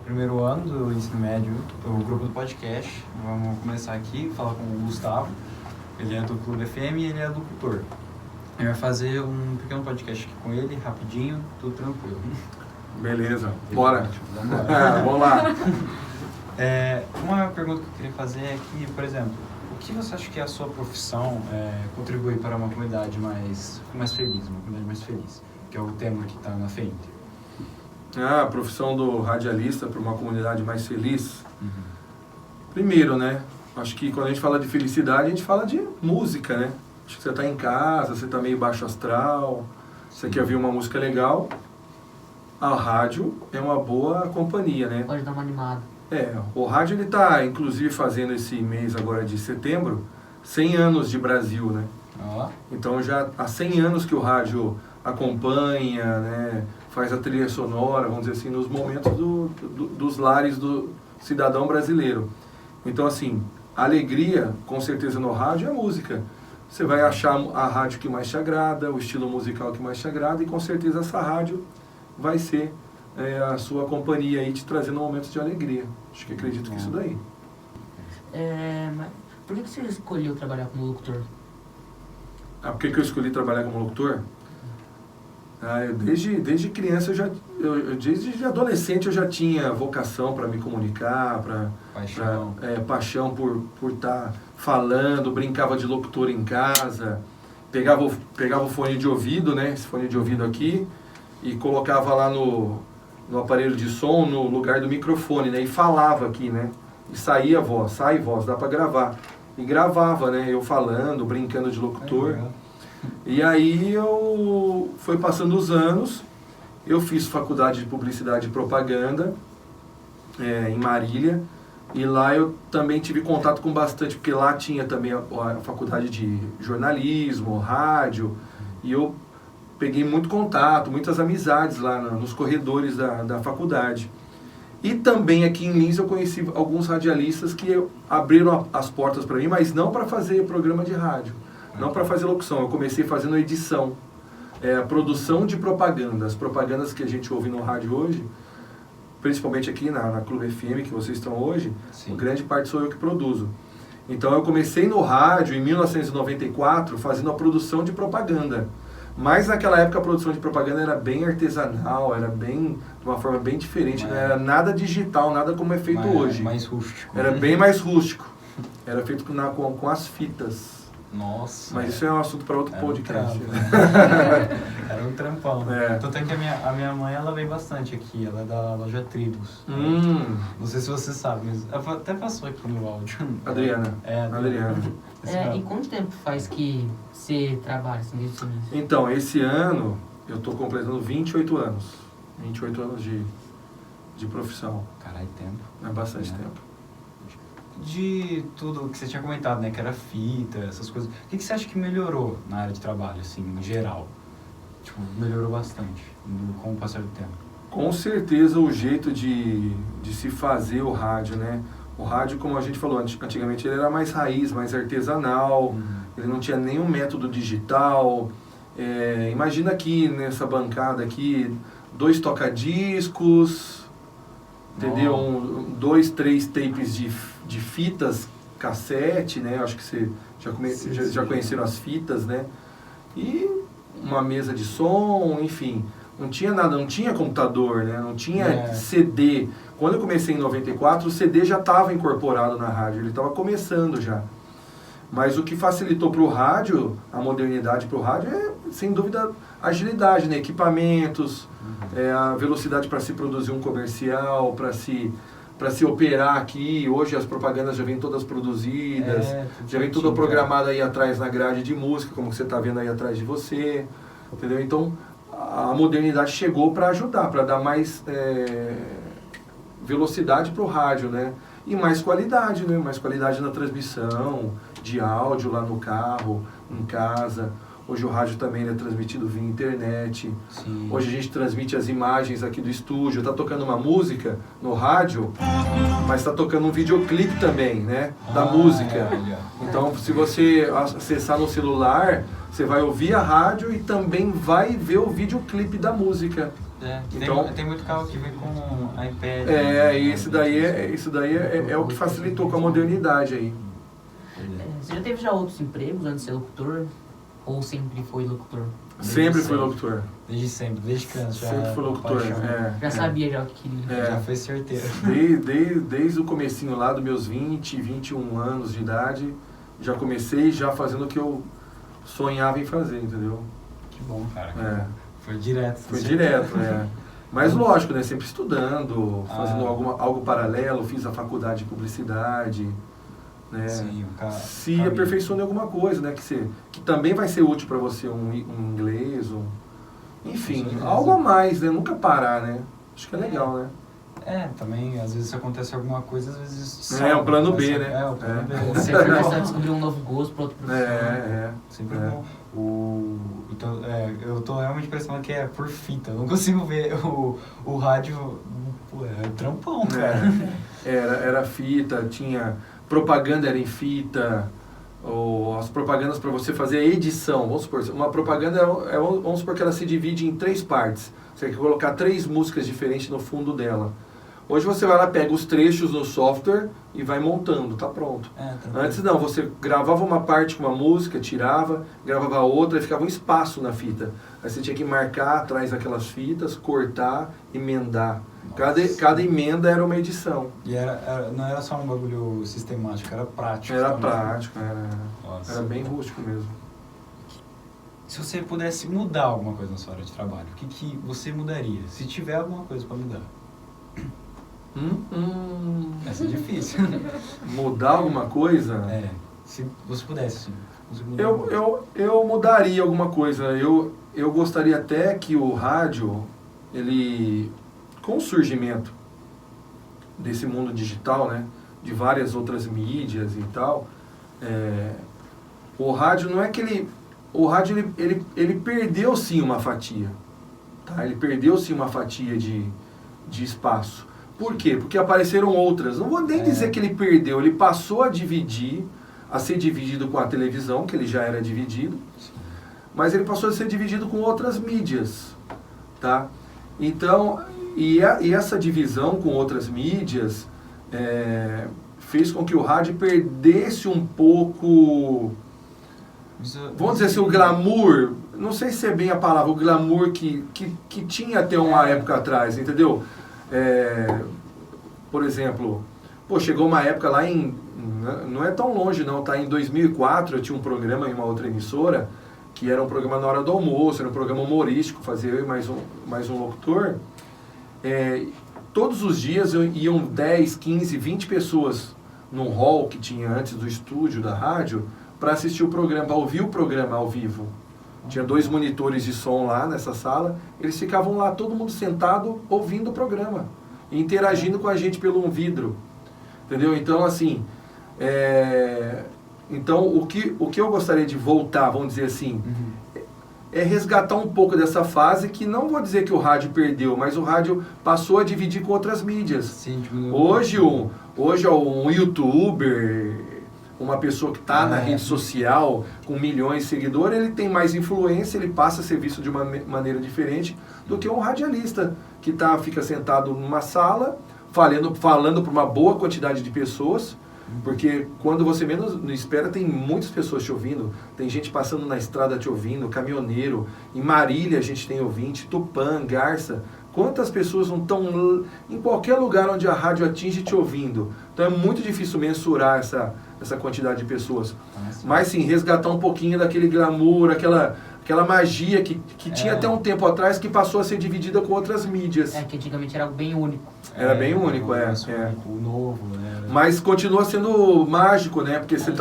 primeiro ano do ensino médio, o grupo do podcast. Vamos começar aqui, falar com o Gustavo. Ele é do Clube FM e ele é locutor. A gente vai fazer um pequeno podcast aqui com ele, rapidinho, tudo tranquilo. Beleza, bora. Vamos lá. Uma pergunta que eu queria fazer é que, por exemplo, o que você acha que a sua profissão contribui para uma comunidade mais feliz, uma comunidade mais feliz? Que é o tema que está na frente. A profissão do radialista para uma comunidade mais feliz. Primeiro, né? Acho que quando a gente fala de felicidade, a gente fala de música, né? Acho que você está em casa, você está meio baixo astral, você quer ouvir uma música legal, a rádio é uma boa companhia, né? Pode dar uma animada. O rádio ele está, inclusive, fazendo esse mês agora de setembro, 100 anos de Brasil, né? Então já há 100 anos que o rádio acompanha, né? Faz a trilha sonora, vamos dizer assim, nos momentos dos lares do cidadão brasileiro. Então, assim, a alegria, com certeza, no rádio é música. Você vai achar a rádio que mais te agrada, o estilo musical que mais te agrada, e com certeza essa rádio vai ser a sua companhia aí, te trazendo momentos de alegria. Acho que acredito que isso daí. Mas por que você escolheu trabalhar como locutor? Por que eu escolhi trabalhar como locutor? Desde criança, desde adolescente eu já tinha vocação para me comunicar, paixão por estar falando, brincava de locutor em casa, pegava o fone de ouvido, né, esse fone de ouvido aqui, e colocava lá no aparelho de som, no lugar do microfone, né, e falava aqui, né, e sai voz, dá para gravar. E gravava, né, eu falando, brincando de locutor. E aí foi passando os anos, eu fiz faculdade de publicidade e propaganda em Marília, e lá eu também tive contato com bastante, porque lá tinha também a faculdade de jornalismo, rádio, e eu peguei muito contato, muitas amizades lá nos corredores da faculdade. E também aqui em Lins eu conheci alguns radialistas que abriram as portas para mim, mas não para fazer programa de rádio. Não para fazer locução, eu comecei fazendo edição, a produção de propaganda. As propagandas que a gente ouve no rádio hoje, principalmente aqui na Clube FM, que vocês estão hoje, grande parte sou eu que produzo. Então eu comecei no rádio em 1994 fazendo a produção de propaganda. Mas naquela época a produção de propaganda era bem artesanal, era de uma forma bem diferente, não era nada digital, nada como é feito hoje. Mais rústico. Era bem mais rústico. Era feito com as fitas. Nossa. Mas isso é um assunto para outro podcast. Era um trampão. Tanto é que a minha mãe, ela veio bastante aqui, ela é da loja Tribos. Não sei se você sabe, mas ela até passou aqui no áudio. Adriana. Adriana. E quanto tempo faz que você trabalha assim, desde o início? Então, esse ano eu estou completando 28 anos. 28 anos de profissão. Caralho, tempo. É bastante tempo. De tudo que você tinha comentado, né, que era fita, essas coisas, o que você acha que melhorou na área de trabalho, assim, em geral? Tipo, melhorou bastante com o passar do tempo. Com certeza o jeito de se fazer o rádio, né? O rádio, como a gente falou, antigamente ele era mais raiz, mais artesanal, ele não tinha nenhum método digital. Imagina aqui, nessa bancada aqui, 2 tocadiscos, entendeu? 2, 3 tapes de fitas cassete, né? Acho que você já conheceram as fitas, né? E uma mesa de som, enfim. Não tinha nada, não tinha computador, né? Não tinha CD. Quando eu comecei em 94, o CD já estava incorporado na rádio, ele estava começando já. Mas o que facilitou para o rádio, a modernidade para o rádio, é, sem dúvida, a agilidade, né? Equipamentos, a velocidade para se produzir um comercial, para se operar aqui. Hoje as propagandas já vêm todas produzidas, já vem tudo programado aí atrás na grade de música, como você está vendo aí atrás de você, entendeu? Então, a modernidade chegou para ajudar, para dar mais velocidade para o rádio, né? E mais qualidade, né? Mais qualidade na transmissão, de áudio lá no carro, em casa. Hoje o rádio também é transmitido via internet. Sim. Hoje a gente transmite as imagens aqui do estúdio. Está tocando uma música no rádio, mas está tocando um videoclipe também, né? Da música. Então, se você acessar no celular, Você vai ouvir a rádio e também vai ver o videoclipe da música. Então, tem muito carro que vem com iPad. E isso daí é o que facilitou com a modernidade aí. Você já teve outros empregos antes de ser locutor? Ou sempre foi locutor? Sempre fui locutor. Desde sempre, desde criança. Sempre fui locutor, Já sabia já o que queria. Já foi certeiro. Desde o comecinho lá dos meus 20, 21 anos de idade, já comecei já fazendo o que eu sonhava em fazer, entendeu? Que bom, cara. Foi direto. Foi direto, Mas lógico, né? Sempre estudando, fazendo algo paralelo, fiz a faculdade de publicidade, né? Sim, se aperfeiçoando em alguma coisa, né? Que também vai ser útil para você, um inglês, enfim, algo a mais, né? Nunca parar, né? Acho que é legal, né? Também, às vezes acontece alguma coisa, às vezes... o plano B, né? O plano B. Você começa a descobrir um novo gosto para outra profissão. Sempre bom. Então, eu tô realmente pensando que é por fita. Eu não consigo ver o rádio... Pô, é trampão, cara. Era fita, tinha... Propaganda era em fita, ou as propagandas para você fazer a edição. Vamos supor, uma propaganda, vamos supor que ela se divide em 3 partes. Você tem que colocar 3 músicas diferentes no fundo dela. Hoje você vai lá, pega os trechos no software e vai montando, tá pronto. Antes não, você gravava uma parte com uma música, tirava, gravava outra e ficava um espaço na fita. Aí você tinha que marcar atrás daquelas fitas, cortar, emendar. Cada emenda era uma edição. E não era só um bagulho sistemático, era prático. Era prático, era bem rústico mesmo. Se você pudesse mudar alguma coisa na sua área de trabalho, o que você mudaria? Se tiver alguma coisa para mudar. Essa é difícil. Mudar alguma coisa? Se você pudesse, sim. Eu mudaria alguma coisa. Eu gostaria até que o rádio, ele, com o surgimento desse mundo digital, né, de várias outras mídias e tal, o rádio não é que ele... O rádio, ele perdeu sim uma fatia. Tá? Ele perdeu sim uma fatia de espaço. Por quê? Porque apareceram outras. Não vou nem dizer que ele perdeu, ele passou a ser dividido com a televisão, que ele já era dividido, mas ele passou a ser dividido com outras mídias, tá? Então, e essa divisão com outras mídias fez com que o rádio perdesse um pouco, vamos dizer assim, o glamour, não sei se é bem a palavra, o glamour que tinha até uma época atrás, entendeu? Por exemplo, chegou uma época lá não é tão longe não, tá? Em 2004 eu tinha um programa em uma outra emissora, que era um programa na hora do almoço, era um programa humorístico, fazia eu e mais um locutor. Todos os dias iam 10, 15, 20 pessoas num hall que tinha antes do estúdio da rádio, para assistir o programa, para ouvir o programa ao vivo. Tinha 2 monitores de som lá nessa sala, eles ficavam lá, todo mundo sentado, ouvindo o programa, interagindo com a gente pelo um vidro, entendeu? Então, assim, então o que eu gostaria de voltar, vamos dizer assim, é resgatar um pouco dessa fase que não vou dizer que o rádio perdeu, mas o rádio passou a dividir com outras mídias. Sim, hoje um youtuber, uma pessoa que está na rede social com milhões de seguidores, ele tem mais influência, ele passa a ser visto de uma maneira diferente do que um radialista que fica sentado numa sala falando para uma boa quantidade de pessoas, porque quando você menos espera tem muitas pessoas te ouvindo, tem gente passando na estrada te ouvindo, caminhoneiro, em Marília a gente tem ouvinte, Tupã, Garça, quantas pessoas não estão em qualquer lugar onde a rádio atinge te ouvindo? Então é muito difícil mensurar essa quantidade de pessoas. Mas sim, resgatar um pouquinho daquele glamour, aquela magia que tinha até um tempo atrás, que passou a ser dividida com outras mídias. Que antigamente era algo bem único. Era bem único, O novo, né? Mas continua sendo mágico, né? Porque você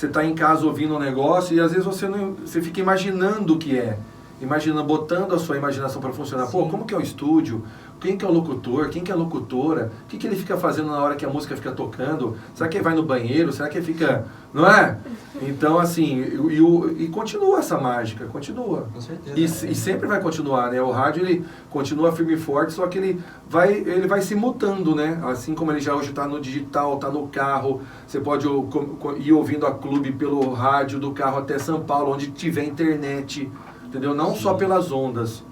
tá em casa ouvindo um negócio e às vezes você fica imaginando o que é. imaginando, botando a sua imaginação para funcionar. Sim. Pô, como que é o estúdio? Quem que é o locutor? Quem que é a locutora? O que ele fica fazendo na hora que a música fica tocando? Será que ele vai no banheiro? Será que ele fica... Não é? Então, assim, e continua essa mágica, continua. Com certeza. E sempre vai continuar, né? O rádio, ele continua firme e forte, só que ele vai se mutando, né? Assim como ele já hoje está no digital, está no carro, você pode ir ouvindo a clube pelo rádio do carro até São Paulo, onde tiver internet, entendeu? Não Sim. só pelas ondas.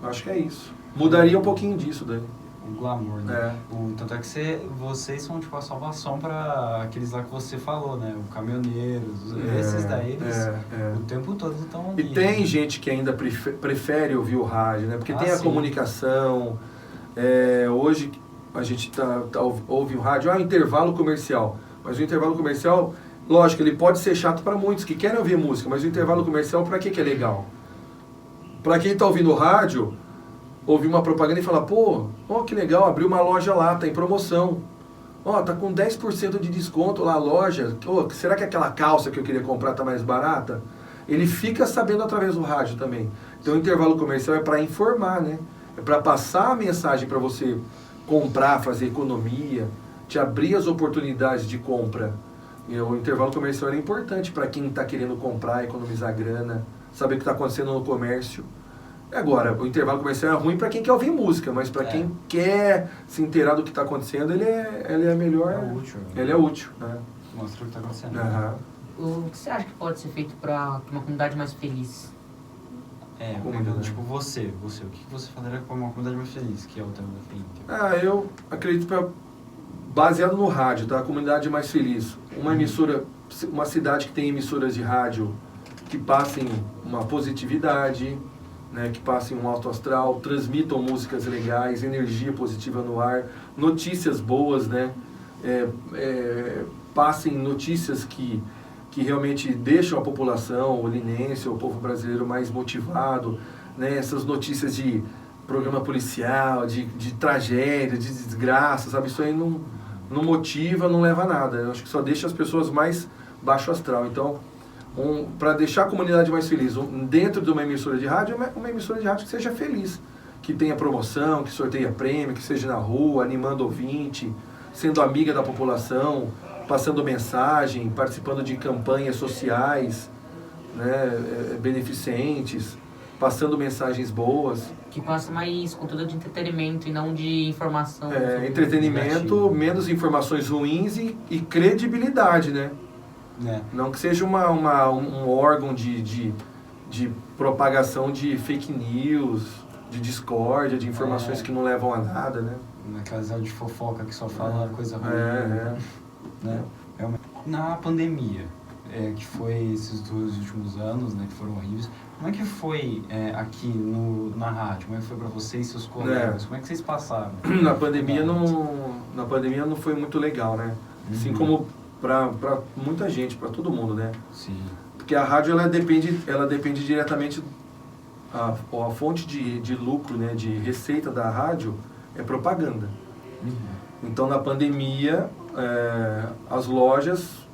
Acho que é isso. Mudaria um pouquinho disso, Dani. Um glamour, né? Tanto é que vocês são tipo a salvação para aqueles lá que você falou, né? O caminhoneiros, esses daí, eles o tempo todo estão ali. E tem gente que ainda prefere ouvir o rádio, né? Porque tem a comunicação. Hoje a gente ouve o rádio, intervalo comercial. Mas o intervalo comercial, lógico, ele pode ser chato para muitos que querem ouvir música, mas o intervalo comercial, para que é legal? Para quem está ouvindo o rádio, ouvir uma propaganda e falar, pô, que legal, abriu uma loja lá, tá em promoção. Tá com 10% de desconto lá a loja. Será que aquela calça que eu queria comprar tá mais barata? Ele fica sabendo através do rádio também. Então o intervalo comercial é para informar, né? É para passar a mensagem para você comprar, fazer economia, te abrir as oportunidades de compra. E o intervalo comercial é importante para quem está querendo comprar, economizar grana, saber o que está acontecendo no comércio. Agora, o intervalo comercial é ruim para quem quer ouvir música, mas para quem quer se inteirar do que está acontecendo, ele é melhor. É útil. Ele é útil. Né? Mostra o que está acontecendo. O que você acha que pode ser feito para uma comunidade mais feliz? Tipo você, o que você faria para uma comunidade mais feliz, que é o tema da frente? Eu acredito baseado no rádio, tá? A comunidade mais feliz. Uma emissora, uma cidade que tem emissoras de rádio que passem uma positividade, né, que passem um alto astral, transmitam músicas legais, energia positiva no ar, notícias boas, né, passem notícias que realmente deixam a população, o linense, o povo brasileiro mais motivado, né, essas notícias de programa policial, de tragédia, de desgraça, sabe, isso aí não motiva, não leva a nada, eu acho que só deixa as pessoas mais baixo astral. Então, para deixar a comunidade mais feliz, dentro de uma emissora de rádio, uma emissora de rádio que seja feliz, que tenha promoção, que sorteia prêmio, que seja na rua, animando ouvinte, sendo amiga da população, passando mensagem, participando de campanhas sociais, né, beneficentes, passando mensagens boas. Que passa mais conteúdo de entretenimento e não de informação. Entretenimento, menos informações ruins e credibilidade, né? Não que seja um órgão de propagação de fake news, de discórdia, de informações que não levam a nada, né? Naquelas de fofoca que só fala coisa ruim. Né? Na pandemia, que foi esses 2 últimos anos, né, que foram horríveis, como é que foi aqui na rádio? Como é que foi para vocês e seus colegas? Como é que vocês passaram? Na pandemia não foi muito legal, né? Assim como para muita gente, para todo mundo, né? Sim. Porque a rádio ela depende diretamente, a fonte de lucro, né, de receita da rádio é propaganda. Então na pandemia as lojas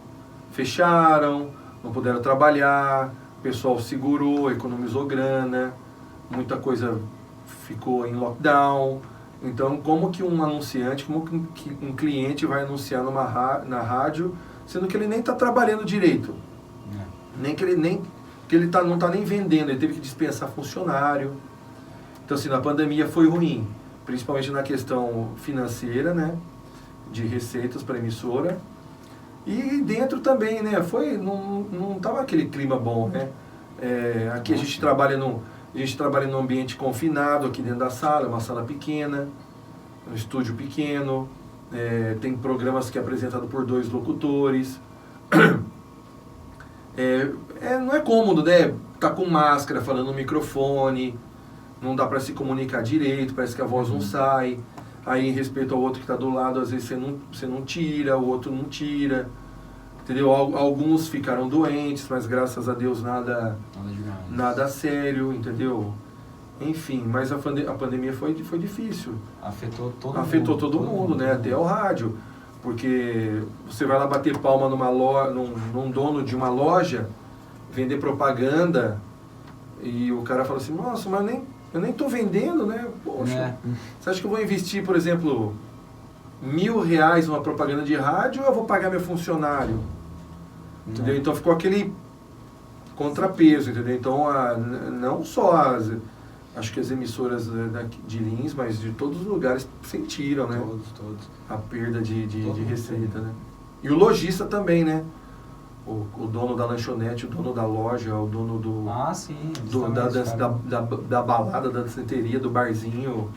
fecharam, não puderam trabalhar, o pessoal segurou, economizou grana, muita coisa ficou em lockdown. Então, como que um anunciante, como que um cliente vai anunciar na rádio, sendo que ele nem está trabalhando direito? Nem que ele não está nem vendendo, ele teve que dispensar funcionário. Então, assim, na pandemia foi ruim, principalmente na questão financeira, né, de receitas para a emissora. E dentro também, né, não estava aquele clima bom, né? Aqui a gente trabalha num ambiente confinado, aqui dentro da sala, uma sala pequena, um estúdio pequeno, tem programas que é apresentado por 2 locutores. Não é cômodo, né? Tá com máscara, falando no microfone, não dá para se comunicar direito, parece que a voz não sai. Aí, em respeito ao outro que está do lado, às vezes você não tira, o outro não tira. Entendeu? Alguns ficaram doentes, mas graças a Deus nada sério, entendeu? Enfim, mas a pandemia foi difícil. Afetou todo mundo, né? Até o rádio. Porque você vai lá bater palma num dono de uma loja, vender propaganda, E o cara fala assim, nossa, mas eu nem tô vendendo, né? Poxa, você acha que eu vou investir, por exemplo, R$1.000 numa propaganda de rádio ou eu vou pagar meu funcionário? Entendeu? Então ficou aquele contrapeso, entendeu? Então, não só acho que as emissoras de Lins, mas de todos os lugares sentiram, né? Todos. A perda de receita, né? E o lojista também, né? O dono da lanchonete, o dono da loja, o dono sim. da balada, da danceteria, do barzinho.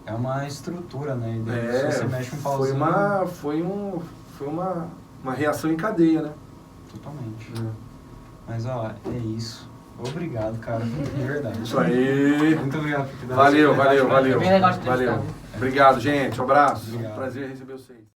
É uma estrutura, né? Se você mexe um pauzinho... Foi uma reação em cadeia, né? Totalmente. Mas, é isso. Obrigado, cara. De verdade. Isso aí. Muito obrigado por ter dado Valeu. É bem legal de Valeu. Obrigado, gente. Um abraço. Obrigado. Prazer receber vocês.